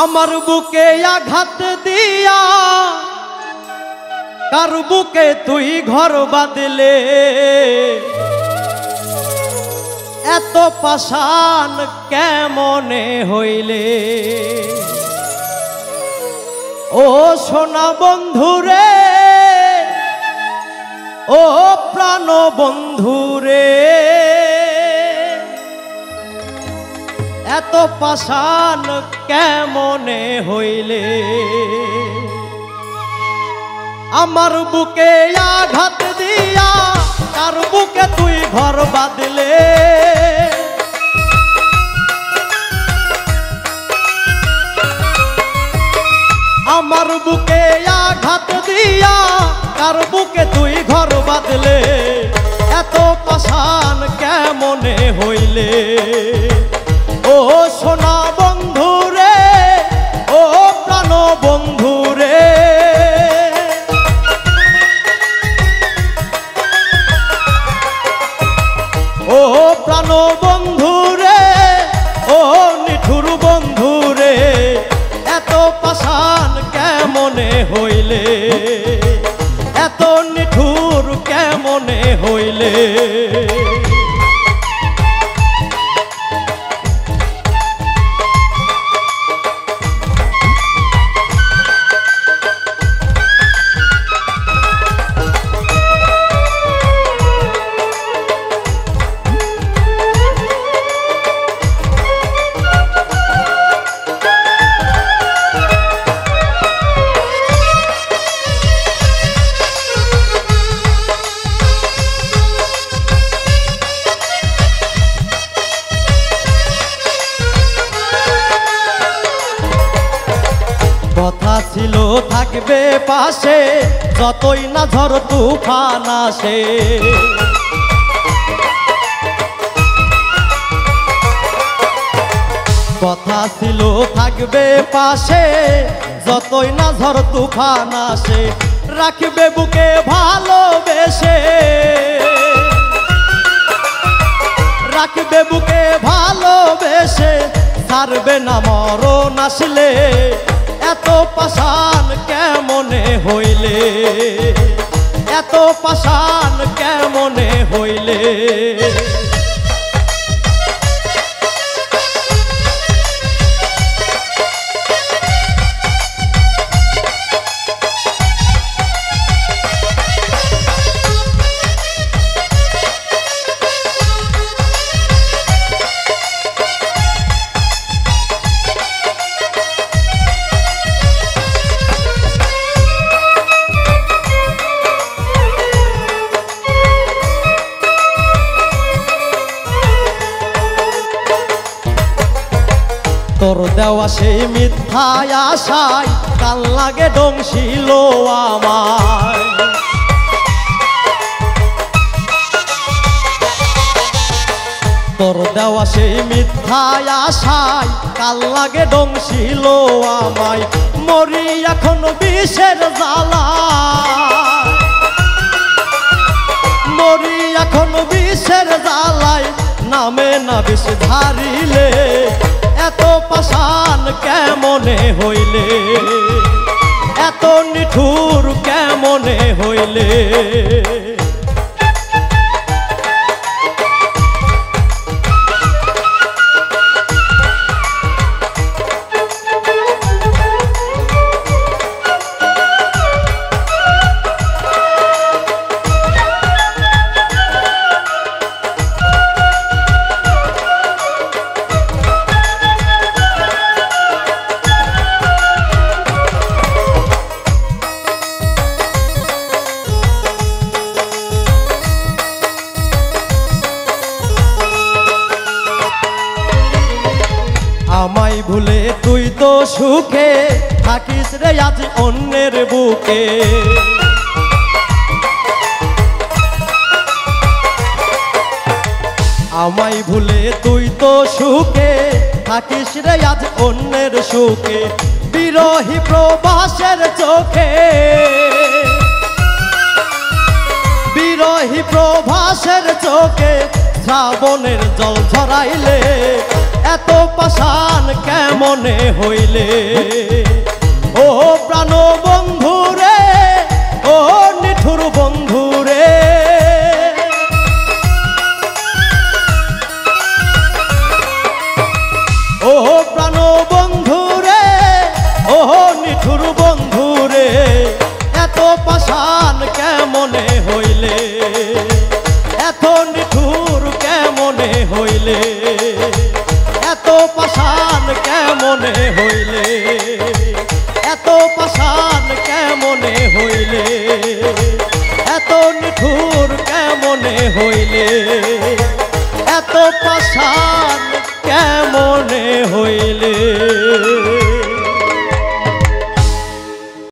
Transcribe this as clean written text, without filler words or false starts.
আমার বুকে আঘাত দিয়া কার বুকে তুই ঘর বাঁধলে, এত পাষাণ কেমনে হইলে। ও সোনা বন্ধুরে, ও প্রাণ বন্ধুরে, এত পাষাণ কেমনে হইলে। আমার বুকে আঘাত দিয়া কার বুকে তুই ঘর বাঁধলে, আমার বুকে আঘাত দিয়া কার বুকে তুই ঘর বাঁধলে, এত পাষাণ কেমনে হইলে। ও সোনা বন্ধুরে, ও প্রাণ বন্ধুরে, ও প্রাণ বন্ধুরে, ও নিঠুর বন্ধুরে, এত পাষাণ কেমনে হইলে, এত নিঠুর কেমনে হইলে। কথা ছিল থাকবে পাশে, যতই না ঝড় তুফান আসে। কথা ছিল থাকবে পাশে, যতই না ঝড় তুফান আসে। রাখবে বুকে ভালোবেসে, রাখবে বুকে ভালোবেসে, ছাড়বে না মরণ আসলে, এত পাষাণ কেমনে হইলে, এত পাষাণ কেমনে হইলে। তোর দেওয়া সেই মিথ্যায় আশায় কাল লাগে ডংছিল আমায়। তোর দেওয়া সেই মিথ্যায় আশায় কাল লাগে ডংছিল আমায়। মরি এখন বিষের জ্বালায়, মরি এখন বিষের জ্বালায়, নামে না বিষ ধারিলে, এত পাষাণ কেমনে হইলে, এত নিঠুর কেমনে হইলে। আমায় ভুলে তুই তো সুখে থাকিস রে আজ অন্যের বুকে। আমায় ভুলে তুই তো সুখে থাকিস রে আজ অন্যের সুখে। বিরহী প্রবাসের চোখে, বিরহী প্রবাসের চোখে শ্রাবণের জল ঝরাইলে, এত পাষাণ কেমন কেমনে হইলে ও প্রাণ বন্ধু রে ও নিঠুর বন্ধু রে ও প্রাণ বন্ধু রে ও নিঠুর বন্ধু রে এত পাষাণ কেমনে হইলে এত নিঠুর কেমনে হইলে এত পাষাণ কেমনে হইলে এত পাষাণ কেমনে হইলে এত নিঠুর কেমনে হইলে এত পাষাণ কেমনে হইলে